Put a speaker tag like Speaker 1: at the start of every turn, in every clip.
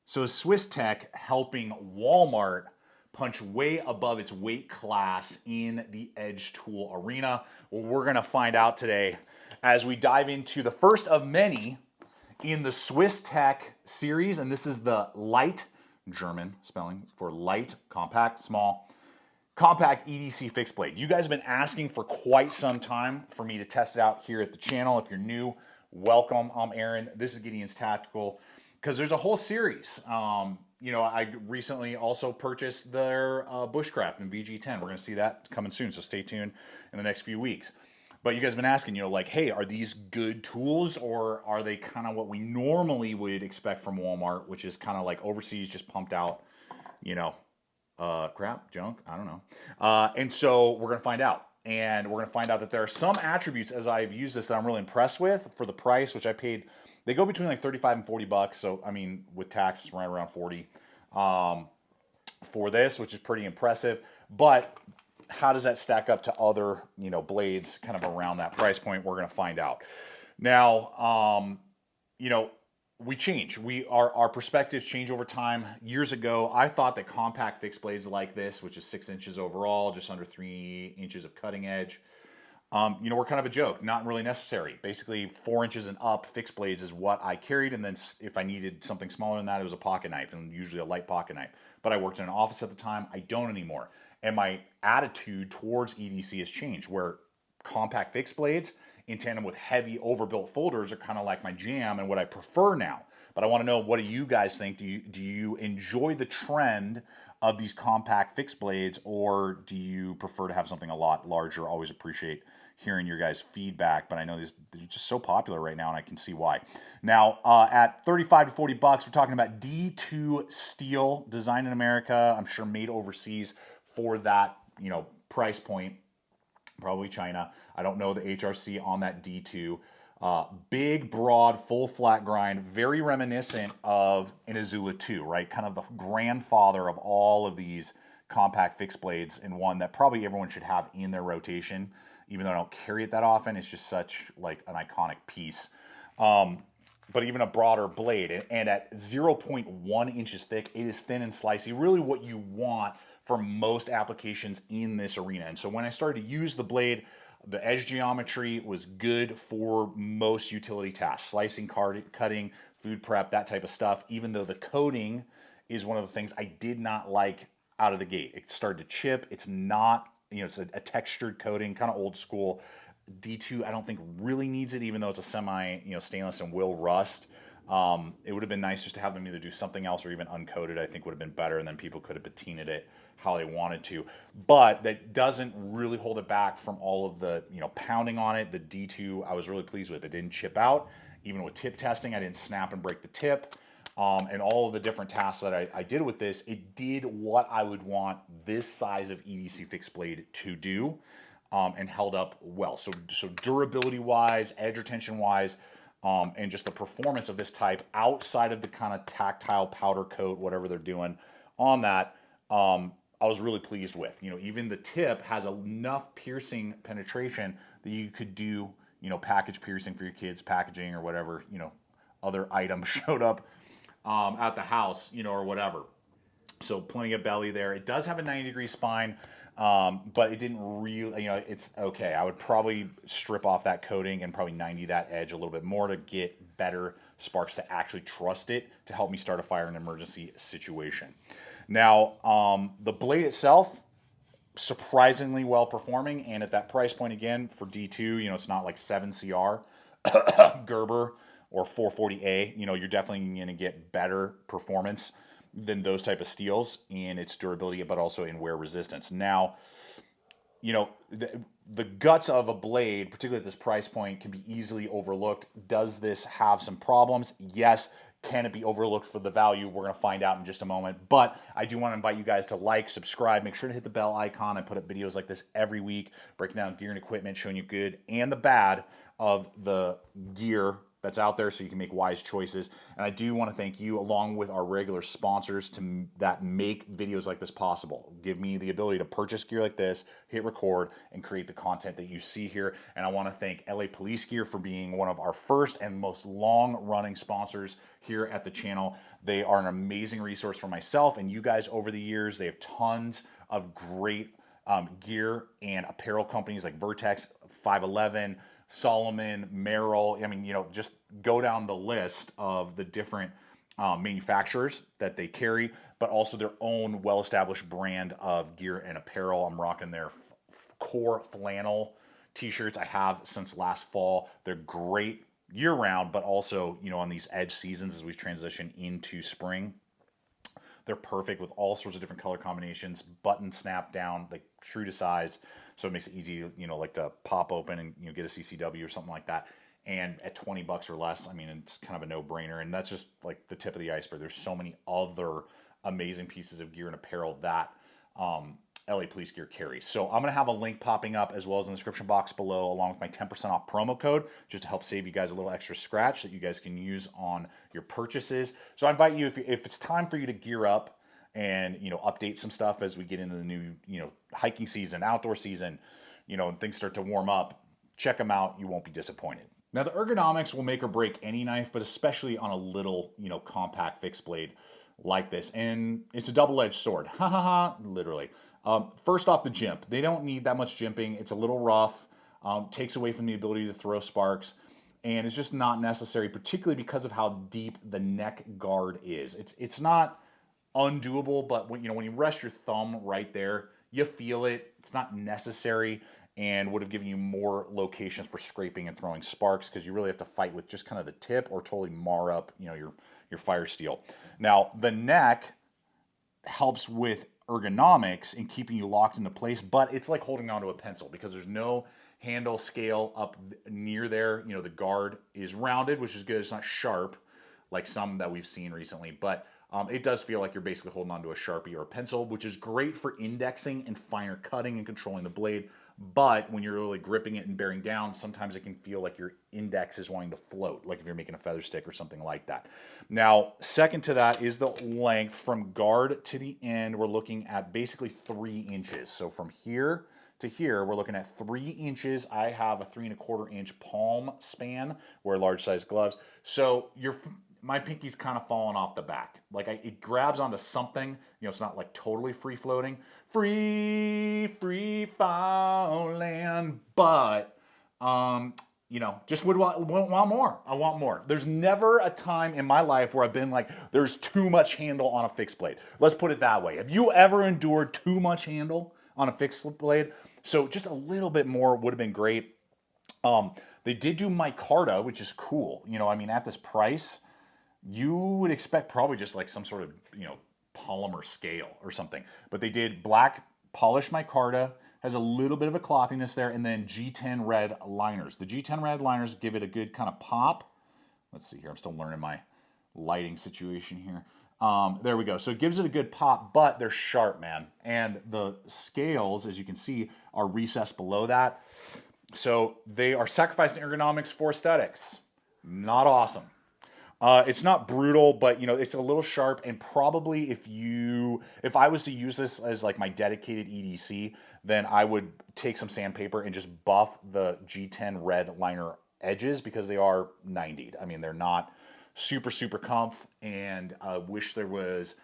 Speaker 1: So is Swiss Tech helping Walmart punch way above its weight class in the edge tool arena? Well, we're going to find out today as we dive into the first of many in the Swiss Tech series, and this is the Leicht, German spelling for light, compact, small, compact EDC fixed blade. You guys have been asking for quite some time for me to test it out here at the channel. If you're new, welcome. I'm Aaron. This is Gideonstactical. Because there's a whole series. I recently also purchased their bushcraft in VG10. We're going to see that coming soon, so stay tuned in the next few weeks. But you guys have been asking, like, hey, are these good tools, or are they kind of what we normally would expect from Walmart, which is kind of like overseas, just pumped out, crap, junk, I don't know. And so we're going to find out. And we're going to find out that there are some attributes as I've used this that I'm really impressed with for the price, which I paid. They go between like 35 and 40 bucks. So, I mean, with tax, right around 40 for this, which is pretty impressive. But how does that stack up to other, blades kind of around that price point? We're going to find out. Now, we change. Our perspectives change over time. Years ago, I thought that compact fixed blades like this, which is 6 inches overall, just under 3 inches of cutting edge, were kind of a joke, not really necessary. Basically, 4 inches and up fixed blades is what I carried, and then if I needed something smaller than that, it was a pocket knife, and usually a light pocket knife. But I worked in an office at the time. I don't anymore. And my attitude towards EDC has changed, where compact fixed blades in tandem with heavy overbuilt folders are kind of like my jam and what I prefer now. But I want to know, what do you guys think? Do you enjoy the trend of these compact fixed blades, or do you prefer to have something a lot larger? Always appreciate hearing your guys' feedback, but I know they're just so popular right now, and I can see why. Now, at 35 to 40 bucks, we're talking about D2 steel, designed in America, I'm sure made overseas for that, price point. Probably China. I don't know the HRC on that D2. Big, broad, full flat grind, very reminiscent of an IZULA 2, right? Kind of the grandfather of all of these compact fixed blades, and one that probably everyone should have in their rotation. Even though I don't carry it that often, it's just such like an iconic piece. But even a broader blade, and at 0.1 inches thick, it is thin and slicey, really what you want for most applications in this arena. And so when I started to use the blade, the edge geometry was good for most utility tasks, slicing, cutting, food prep, that type of stuff, even though the coating is one of the things I did not like out of the gate. It started to chip. It's not, it's a textured coating, kind of old school. D2, I don't think really needs it, even though it's a semi, stainless and will rust. It would have been nice just to have them either do something else or even uncoated. I think would have been better, and then people could have patinaed it how they wanted to. But that doesn't really hold it back from all of the, pounding on it. The D2, I was really pleased with. It didn't chip out. Even with tip testing, I didn't snap and break the tip. And all of the different tasks that I did with this, it did what I would want this size of EDC fixed blade to do, and held up well. So durability-wise, edge retention-wise, and just the performance of this type outside of the kind of tactile powder coat, whatever they're doing on that, I was really pleased with. Even the tip has enough piercing penetration that you could do, package piercing for your kids, packaging or whatever, other item showed up at the house, or whatever. So plenty of belly there. It does have a 90-degree spine, but it didn't really, it's okay. I would probably strip off that coating and probably 90 that edge a little bit more to get better sparks to actually trust it to help me start a fire in an emergency situation. Now, the blade itself, surprisingly well performing, and at that price point again for D2, it's not like 7CR, Gerber, or 440A. You're definitely going to get better performance than those type of steels in its durability, but also in wear resistance. Now, the guts of a blade, particularly at this price point, can be easily overlooked. Does this have some problems? Yes. Can it be overlooked for the value? We're going to find out in just a moment. But I do want to invite you guys to like, subscribe, make sure to hit the bell icon. I put up videos like this every week, breaking down gear and equipment, showing you good and the bad of the gear that's out there so you can make wise choices. And I do want to thank you, along with our regular sponsors, that make videos like this possible. Give me the ability to purchase gear like this, hit record, and create the content that you see here. And I want to thank LA Police Gear for being one of our first and most long-running sponsors here at the channel. They are an amazing resource for myself and you guys over the years. They have tons of great gear and apparel companies like Vertex, 511, Solomon, Merrill. I mean, you know, just go down the list of the different manufacturers that they carry, but also their own well-established brand of gear and apparel. I'm rocking their core flannel t-shirts I have since last fall. They're great year-round, but also, you know, on these edge seasons as we transition into spring. They're perfect with all sorts of different color combinations, button snap down, like true to size. So it makes it easy, you know, like to pop open and, you know, get a CCW or something like that. And at 20 bucks or less, I mean, it's kind of a no-brainer. And that's just like the tip of the iceberg. There's so many other amazing pieces of gear and apparel that LA Police Gear carries. So I'm going to have a link popping up as well as in the description box below, along with my 10% off promo code, just to help save you guys a little extra scratch that you guys can use on your purchases. So I invite you, if it's time for you to gear up and, you know, update some stuff as we get into the new, you know, hiking season, outdoor season, you know, and things start to warm up, check them out. You won't be disappointed. Now, the ergonomics will make or break any knife, but especially on a little, you know, compact fixed blade like this. And it's a double-edged sword. Ha ha ha, literally. First off, the jimp. They don't need that much jimping. It's a little rough, takes away from the ability to throw sparks, and it's just not necessary, particularly because of how deep the neck guard is. It's not undoable, but when you rest your thumb right there, you feel it. It's not necessary and would have given you more locations for scraping and throwing sparks, because you really have to fight with just kind of the tip or totally mar up, you know, your fire steel. Now, the neck helps with ergonomics in keeping you locked into place, but it's like holding onto a pencil because there's no handle scale up near there. You know, the guard is rounded, which is good. It's not sharp like some that we've seen recently, but it does feel like you're basically holding onto a Sharpie or a pencil, which is great for indexing and finer cutting and controlling the blade. But when you're really gripping it and bearing down, sometimes it can feel like your index is wanting to float, like if you're making a feather stick or something like that. Now, second to that is the length from guard to the end. We're looking at basically 3 inches. So from here to here, we're looking at 3 inches. I have a 3 1/4 inch palm span, wear large size gloves. So my pinky's kind of falling off the back. Like it grabs onto something, you know, it's not like totally free floating. Free falling, but, you know, just would want more. I want more. There's never a time in my life where I've been like, there's too much handle on a fixed blade. Let's put it that way. Have you ever endured too much handle on a fixed blade? So just a little bit more would have been great. They did do micarta, which is cool. You know, I mean, at this price, you would expect probably just like some sort of, you know, polymer scale or something. But they did black polished micarta, has a little bit of a clothiness there, and then G10 red liners. The G10 red liners give it a good kind of pop. Let's see here. I'm still learning my lighting situation here. There we go. So it gives it a good pop, but they're sharp, man. And the scales, as you can see, are recessed below that. So they are sacrificing ergonomics for aesthetics. Not awesome. It's not brutal, but you know, it's a little sharp, and probably if I was to use this as like my dedicated EDC, then I would take some sandpaper and just buff the G10 red liner edges because they are 90'd. I mean, they're not super comf, and I wish there was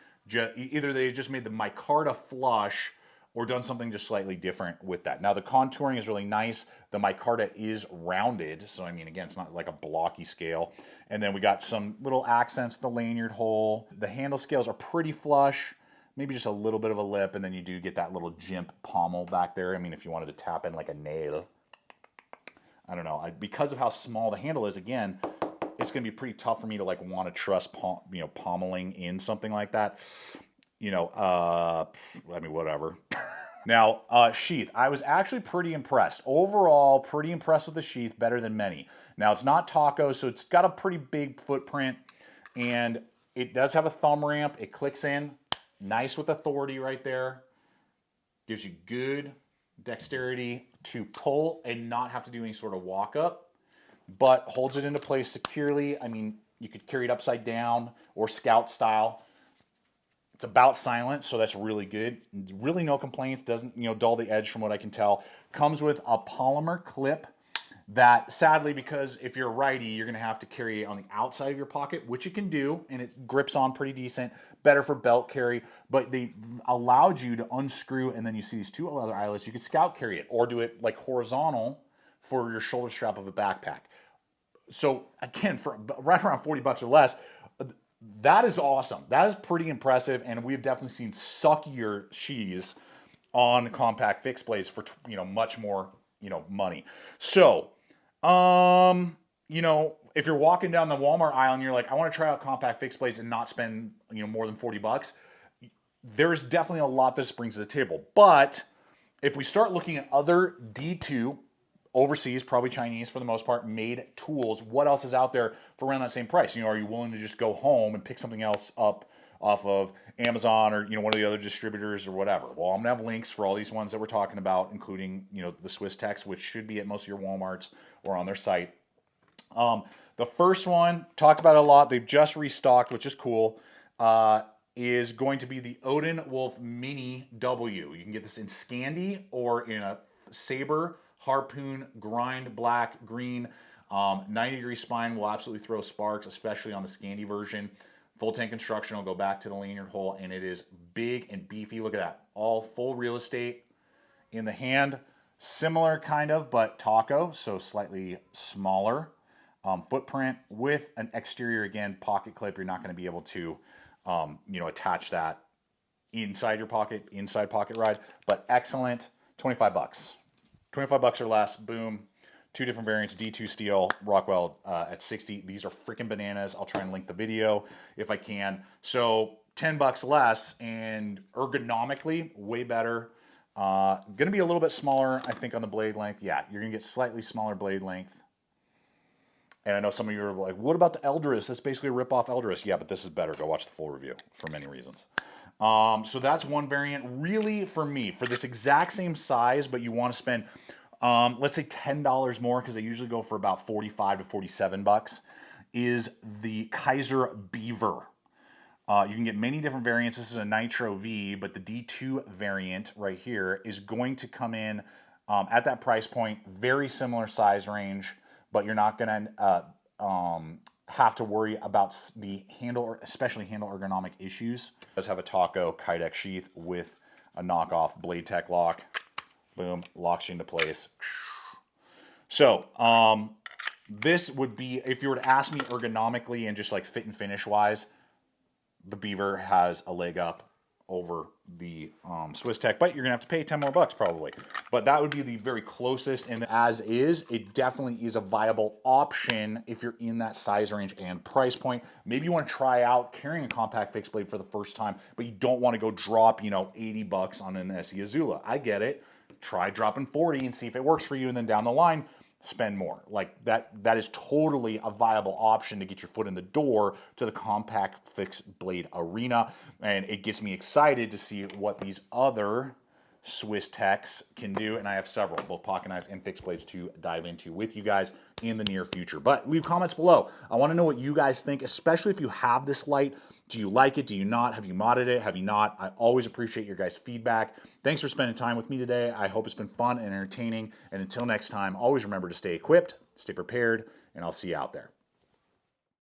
Speaker 1: either they just made the micarta flush or done something just slightly different with that. Now, the contouring is really nice. The micarta is rounded, so I mean, again, it's not like a blocky scale. And then we got some little accents, the lanyard hole. The handle scales are pretty flush, maybe just a little bit of a lip, and then you do get that little jimp pommel back there. I mean, if you wanted to tap in like a nail. I don't know. Because of how small the handle is, again, it's going to be pretty tough for me to like want to trust pommeling in something like that. You know, I mean, whatever. Now, Sheath. I was actually pretty impressed. Overall, pretty impressed with the Sheath, better than many. Now, it's not taco, so it's got a pretty big footprint, and it does have a thumb ramp. It clicks in. Nice with authority right there. Gives you good dexterity to pull and not have to do any sort of walk up, but holds it into place securely. I mean, you could carry it upside down or scout style. It's about silent, so that's really good. Really no complaints. Doesn't, you know, dull the edge from what I can tell. Comes with a polymer clip that sadly, because if you're a righty, you're going to have to carry it on the outside of your pocket, which you can do, and it grips on pretty decent, better for belt carry, but they allowed you to unscrew, and then you see these two other eyelets, you could scout carry it, or do it like horizontal for your shoulder strap of a backpack. So again, for right around 40 bucks or less, that is awesome. That is pretty impressive, and we've definitely seen suckier sheaths on compact fixed blades for, you know, much more, you know, money. So, you know, if you're walking down the Walmart aisle and you're like, I want to try out compact fixed blades and not spend, you know, more than 40 bucks, there's definitely a lot this brings to the table. But if we start looking at other D2 overseas, probably Chinese for the most part, made tools, what else is out there for around that same price? You know, are you willing to just go home and pick something else up off of Amazon or, you know, one of the other distributors or whatever? Well, I'm gonna have links for all these ones that we're talking about, including, you know, the Swiss Techs, which should be at most of your Walmarts or on their site. The first one, talked about it a lot, they've just restocked, which is cool, is going to be the ODENWOLF Mini W. You can get this in Scandi or in a Saber, Harpoon, Grind, Black, Green. 90-degree spine will absolutely throw sparks, especially on the Scandi version. Full tank construction will go back to the lanyard hole, and it is big and beefy. Look at that. All full real estate in the hand. Similar kind of, but taco, so slightly smaller footprint with an exterior, again, pocket clip. You're not going to be able to, you know, attach that inside your pocket, inside pocket ride, but excellent. 25 bucks. 25 bucks or less, boom. Two different variants, D2 steel, Rockwell at 60. These are freaking bananas. I'll try and link the video if I can. So 10 bucks less, and ergonomically, way better. Gonna be a little bit smaller, I think, on the blade length. Yeah, you're gonna get slightly smaller blade length. And I know some of you are like, what about the Eldris? That's basically a rip-off Eldris. Yeah, but this is better. Go watch the full review for many reasons. So that's one variant. Really, for me, for this exact same size, but you want to spend, let's say $10 more, because they usually go for about 45 to 47 bucks, is the KIZER BEAVER. You can get many different variants. This is a Nitro V, but the D2 variant right here is going to come in at that price point, very similar size range, but you're not going to have to worry about the handle, or especially handle ergonomic issues. It does have a Taco Kydex sheath with a knockoff Blade Tech lock. Boom, locks you into place. So, this would be, if you were to ask me ergonomically and just like fit and finish wise, the Beaver has a leg up over the Swiss Tech, but you're gonna have to pay 10 more bucks probably. But that would be the very closest, and as is, it definitely is a viable option if you're in that size range and price point. Maybe you want to try out carrying a compact fixed blade for the first time, but you don't want to go drop, you know, 80 bucks on an ESEE IZULA. I get it. Try dropping 40 and see if it works for you, and then down the line, spend more. Like that is totally a viable option to get your foot in the door to the compact fixed blade arena. And it gets me excited to see what these other Swiss Techs can do. And I have several, both pocket knives and fixed blades, to dive into with you guys in the near future. But leave comments below. I want to know what you guys think, especially if you have this light. Do you like it? Do you not? Have you modded it? Have you not? I always appreciate your guys' feedback. Thanks for spending time with me today. I hope it's been fun and entertaining. And until next time, always remember to stay equipped, stay prepared, and I'll see you out there.